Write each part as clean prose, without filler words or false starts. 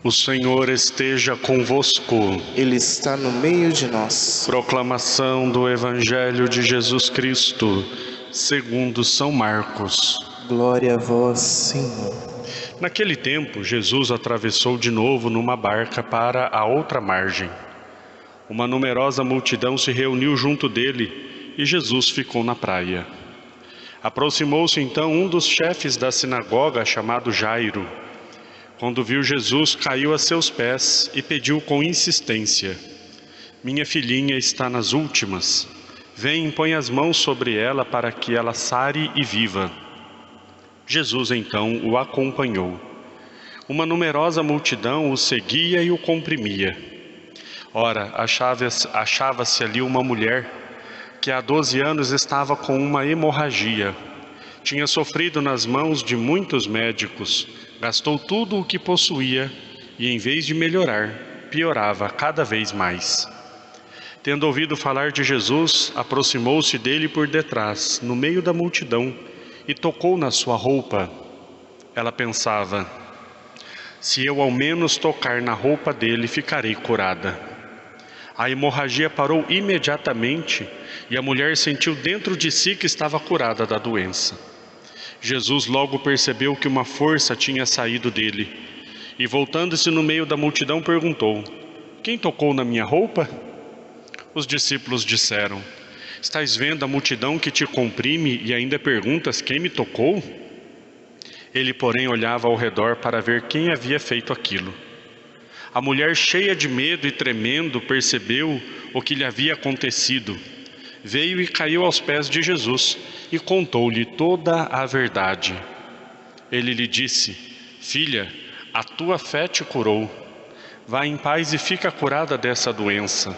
O Senhor esteja convosco. Ele está no meio de nós. Proclamação do Evangelho de Jesus Cristo, segundo São Marcos. Glória a vós, Senhor. Naquele tempo, Jesus atravessou de novo numa barca para a outra margem. Uma numerosa multidão se reuniu junto dele e Jesus ficou na praia. Aproximou-se então um dos chefes da sinagoga, chamado Jairo. Quando viu Jesus, caiu a seus pés e pediu com insistência: "Minha filhinha está nas últimas. Vem e põe as mãos sobre ela para que ela sare e viva." Jesus então o acompanhou. Uma numerosa multidão o seguia e o comprimia. Ora, achava-se ali uma mulher que há 12 anos estava com uma hemorragia. Tinha sofrido nas mãos de muitos médicos, gastou tudo o que possuía e, em vez de melhorar, piorava cada vez mais. Tendo ouvido falar de Jesus, aproximou-se dele por detrás, no meio da multidão, e tocou na sua roupa. Ela pensava: "Se eu ao menos tocar na roupa dele, ficarei curada." A hemorragia parou imediatamente e a mulher sentiu dentro de si que estava curada da doença. Jesus logo percebeu que uma força tinha saído dele e, voltando-se no meio da multidão, perguntou: "Quem tocou na minha roupa?" Os discípulos disseram: "Estás vendo a multidão que te comprime e ainda perguntas quem me tocou?" Ele, porém, olhava ao redor para ver quem havia feito aquilo. A mulher, cheia de medo e tremendo, percebeu o que lhe havia acontecido. Veio e caiu aos pés de Jesus e contou-lhe toda a verdade. Ele lhe disse: "Filha, a tua fé te curou. Vá em paz e fica curada dessa doença."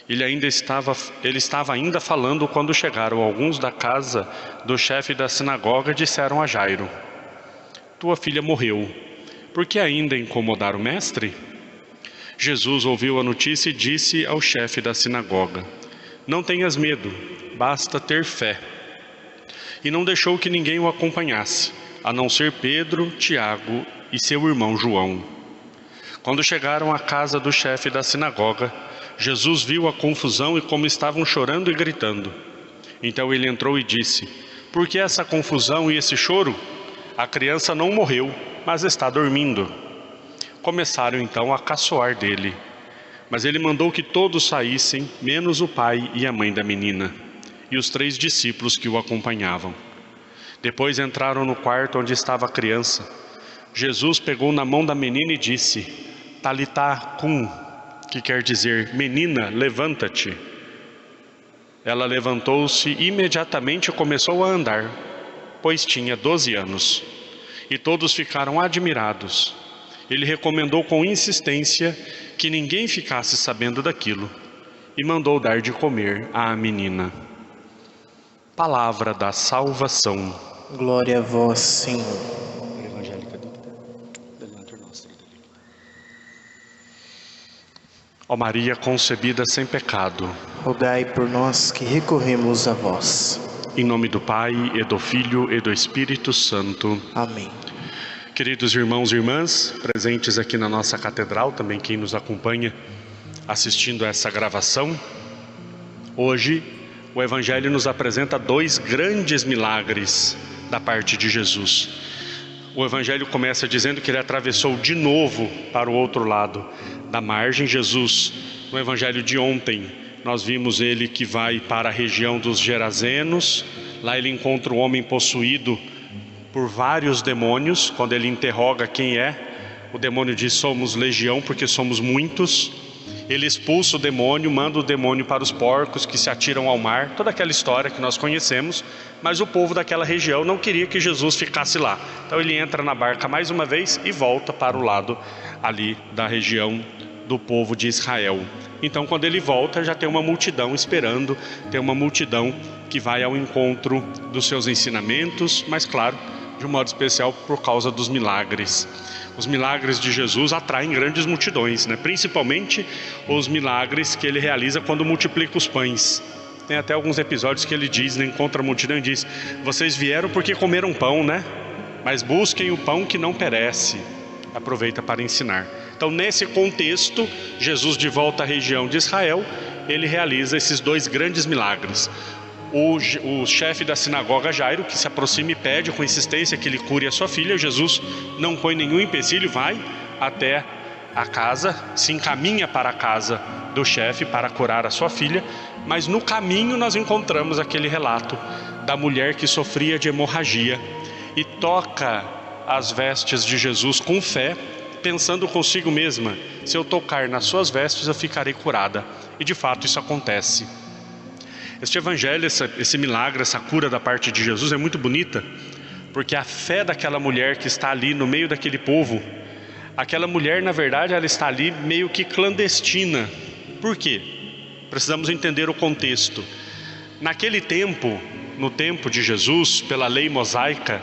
Ele estava ainda falando quando chegaram alguns da casa do chefe da sinagoga e disseram a Jairo: "Tua filha morreu. Por que ainda incomodar o mestre?" Jesus ouviu a notícia e disse ao chefe da sinagoga: "Não tenhas medo, basta ter fé." E não deixou que ninguém o acompanhasse, a não ser Pedro, Tiago e seu irmão João. Quando chegaram à casa do chefe da sinagoga, Jesus viu a confusão e como estavam chorando e gritando. Então ele entrou e disse: "Por que essa confusão e esse choro? A criança não morreu, mas está dormindo." Começaram então a caçoar dele. Mas ele mandou que todos saíssem, menos o pai e a mãe da menina, e os 3 discípulos que o acompanhavam. Depois entraram no quarto onde estava a criança. Jesus pegou na mão da menina e disse: "Talitá cum", que quer dizer: "Menina, levanta-te." Ela levantou-se e imediatamente começou a andar, pois tinha 12 anos. E todos ficaram admirados. Ele recomendou com insistência que ninguém ficasse sabendo daquilo e mandou dar de comer à menina. Palavra da salvação. Glória a vós, Senhor. Ó Maria concebida sem pecado, Rogai por nós que recorremos a vós. em nome do Pai, e do Filho, e do Espírito Santo. Amém. Queridos irmãos e irmãs, presentes aqui na nossa catedral, também quem nos acompanha assistindo a essa gravação, hoje o Evangelho nos apresenta 2 grandes milagres da parte de Jesus. O Evangelho começa dizendo que ele atravessou de novo para o outro lado da margem. Jesus, no Evangelho de ontem, nós vimos ele que vai para a região dos Gerazenos. Lá ele encontra o homem possuído por vários demônios. Quando ele interroga quem é, o demônio diz: "Somos legião, porque somos muitos." Ele expulsa o demônio, manda o demônio para os porcos que se atiram ao mar. Toda aquela história que nós conhecemos, mas o povo daquela região não queria que Jesus ficasse lá. Então ele entra na barca mais uma vez e volta para o lado ali da região do povo de Israel. Então quando ele volta, já tem uma multidão esperando, tem uma multidão que vai ao encontro dos seus ensinamentos, mas claro, de um modo especial por causa dos milagres. Os milagres de Jesus atraem grandes multidões, né? Principalmente os milagres que ele realiza quando multiplica os pães. Tem até alguns episódios que ele diz, né, encontra a multidão e diz: "Vocês vieram porque comeram pão, né? Mas busquem o pão que não perece." aproveita para ensinar. Então, nesse contexto, Jesus, de volta à região de Israel, ele realiza esses 2 grandes milagres. O chefe da sinagoga, Jairo, que se aproxima e pede com insistência que ele cure a sua filha. Jesus não põe nenhum empecilho, vai até a casa, se encaminha para a casa do chefe para curar a sua filha. Mas no caminho nós encontramos aquele relato da mulher que sofria de hemorragia e toca as vestes de Jesus com fé, pensando consigo mesma: se eu tocar nas suas vestes eu ficarei curada. E de fato isso acontece. Este evangelho, esse milagre, essa cura da parte de Jesus é muito bonita, porque a fé daquela mulher que está ali no meio daquele povo, aquela mulher, na verdade, ela está ali meio que clandestina. Por quê? Precisamos entender o contexto. Naquele tempo, no tempo de Jesus, pela lei mosaica,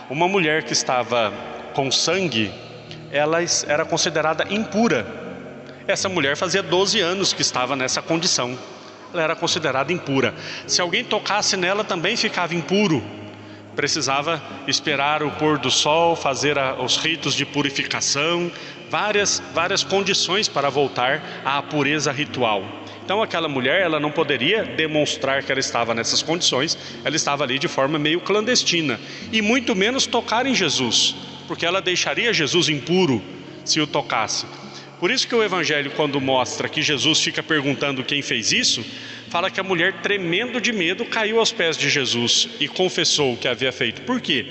uma mulher que estava com sangue, ela era considerada impura. Essa mulher fazia 12 anos que estava nessa condição. Ela era considerada impura. Se alguém tocasse nela também ficava impuro. Precisava esperar o pôr do sol, fazer os ritos de purificação, várias condições para voltar à pureza ritual. Então aquela mulher, ela não poderia demonstrar que ela estava nessas condições, ela estava ali de forma meio clandestina, e muito menos tocar em Jesus, porque ela deixaria Jesus impuro se o tocasse. Por isso que o evangelho, quando mostra que Jesus fica perguntando quem fez isso, fala que a mulher, tremendo de medo, caiu aos pés de Jesus e confessou o que havia feito. Por quê?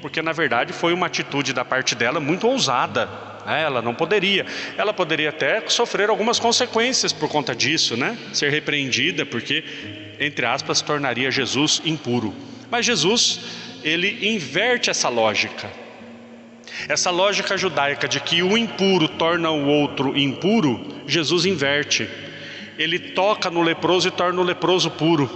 Porque na verdade foi uma atitude da parte dela muito ousada. Ela não poderia. Ela poderia até sofrer algumas consequências por conta disso, né? Ser repreendida, porque, entre aspas, tornaria Jesus impuro. Mas Jesus, ele inverte essa lógica. Essa lógica judaica de que o impuro torna o outro impuro, Jesus inverte. Ele toca no leproso e torna o leproso puro.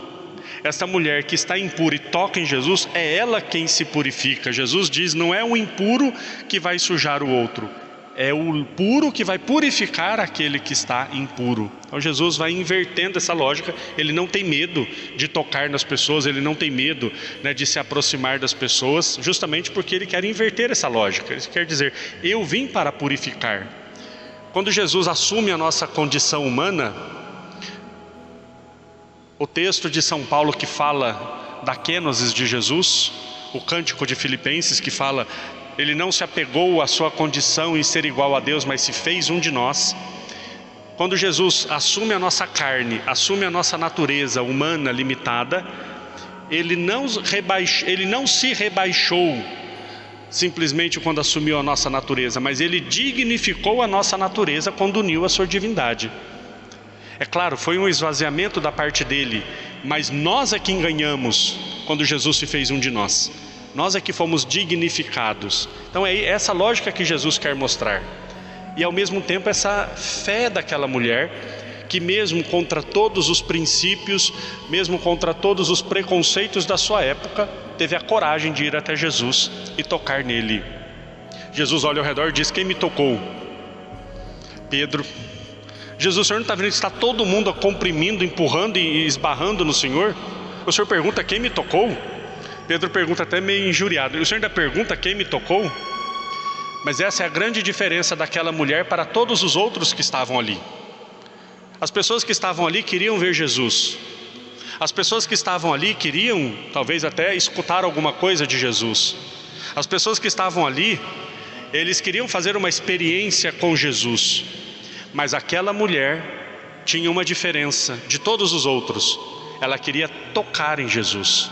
Essa mulher que está impura e toca em Jesus, é ela quem se purifica. Jesus diz: não é o impuro que vai sujar o outro, é o puro que vai purificar aquele que está impuro. Então Jesus vai invertendo essa lógica. Ele não tem medo de tocar nas pessoas, ele não tem medo, né, de se aproximar das pessoas, justamente porque ele quer inverter essa lógica. Ele quer dizer: eu vim para purificar. Quando Jesus assume a nossa condição humana, o texto de São Paulo que fala da kenosis de Jesus, o cântico de Filipenses que fala: ele não se apegou à sua condição em ser igual a Deus, mas se fez um de nós. Quando Jesus assume a nossa carne, assume a nossa natureza humana limitada, ele não se rebaixou simplesmente quando assumiu a nossa natureza, mas ele dignificou a nossa natureza quando uniu a sua divindade. É claro, foi um esvaziamento da parte dele, mas nós é quem ganhamos quando Jesus se fez um de nós. Nós é que fomos dignificados. Então é essa lógica que Jesus quer mostrar. E ao mesmo tempo essa fé daquela mulher, que mesmo contra todos os princípios, mesmo contra todos os preconceitos da sua época, teve a coragem de ir até Jesus e tocar nele. Jesus olha ao redor e diz: quem me tocou? Pedro: Jesus, o senhor não está vendo que está todo mundo comprimindo, empurrando e esbarrando no senhor? O senhor pergunta: quem me tocou? Pedro pergunta até meio injuriado: e o senhor ainda pergunta quem me tocou? Mas essa é a grande diferença daquela mulher para todos os outros que estavam ali. As pessoas que estavam ali queriam ver Jesus. As pessoas que estavam ali queriam talvez até escutar alguma coisa de Jesus. As pessoas que estavam ali, eles queriam fazer uma experiência com Jesus. Mas aquela mulher tinha uma diferença de todos os outros: ela queria tocar em Jesus.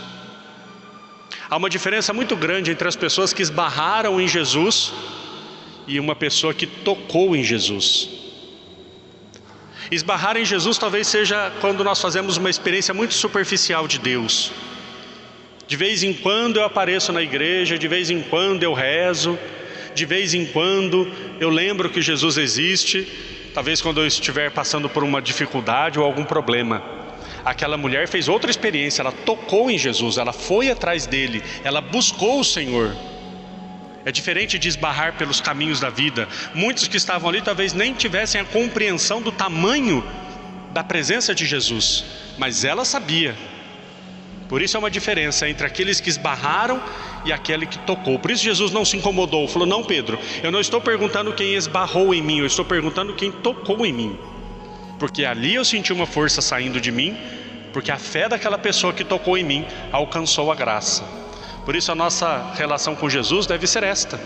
Há uma diferença muito grande entre as pessoas que esbarraram em Jesus e uma pessoa que tocou em Jesus. Esbarrar em Jesus talvez seja quando nós fazemos uma experiência muito superficial de Deus. De vez em quando eu apareço na igreja, de vez em quando eu rezo, de vez em quando eu lembro que Jesus existe, talvez quando eu estiver passando por uma dificuldade ou algum problema. Aquela mulher fez outra experiência, ela tocou em Jesus, ela foi atrás dele, ela buscou o Senhor. É diferente de esbarrar pelos caminhos da vida. Muitos que estavam ali talvez nem tivessem a compreensão do tamanho da presença de Jesus, mas ela sabia. Por isso é uma diferença entre aqueles que esbarraram e aquele que tocou. Por isso Jesus não se incomodou, falou: não, Pedro, eu não estou perguntando quem esbarrou em mim, eu estou perguntando quem tocou em mim. Porque ali eu senti uma força saindo de mim, porque a fé daquela pessoa que tocou em mim alcançou a graça. Por isso a nossa relação com Jesus deve ser esta.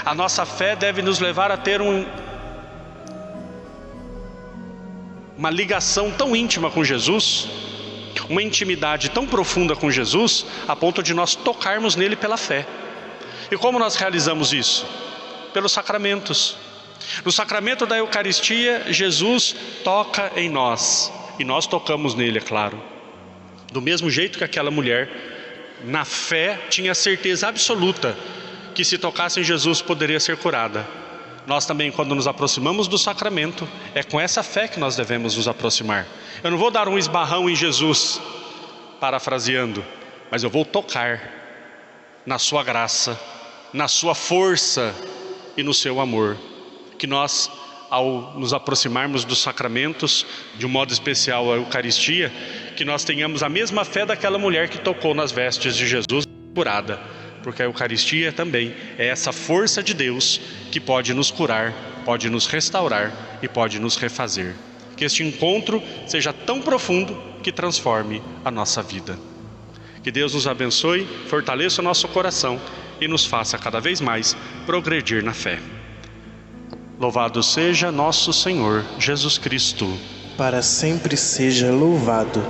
A nossa fé deve nos levar a ter uma ligação tão íntima com Jesus, uma intimidade tão profunda com Jesus, a ponto de nós tocarmos nele pela fé. E como nós realizamos isso? Pelos sacramentos. No sacramento da Eucaristia, Jesus toca em nós, e nós tocamos nele, é claro. Do mesmo jeito que aquela mulher, na fé, tinha certeza absoluta que se tocasse em Jesus poderia ser curada. Nós também, quando nos aproximamos do sacramento, é com essa fé que nós devemos nos aproximar. Eu não vou dar um esbarrão em Jesus, parafraseando, mas eu vou tocar na sua graça, na sua força e no seu amor. Que nós, ao nos aproximarmos dos sacramentos, de um modo especial a Eucaristia, que nós tenhamos a mesma fé daquela mulher que tocou nas vestes de Jesus, curada. Porque a Eucaristia também é essa força de Deus que pode nos curar, pode nos restaurar e pode nos refazer. Que este encontro seja tão profundo que transforme a nossa vida. Que Deus nos abençoe, fortaleça o nosso coração e nos faça cada vez mais progredir na fé. Louvado seja nosso Senhor Jesus Cristo. Para sempre seja louvado.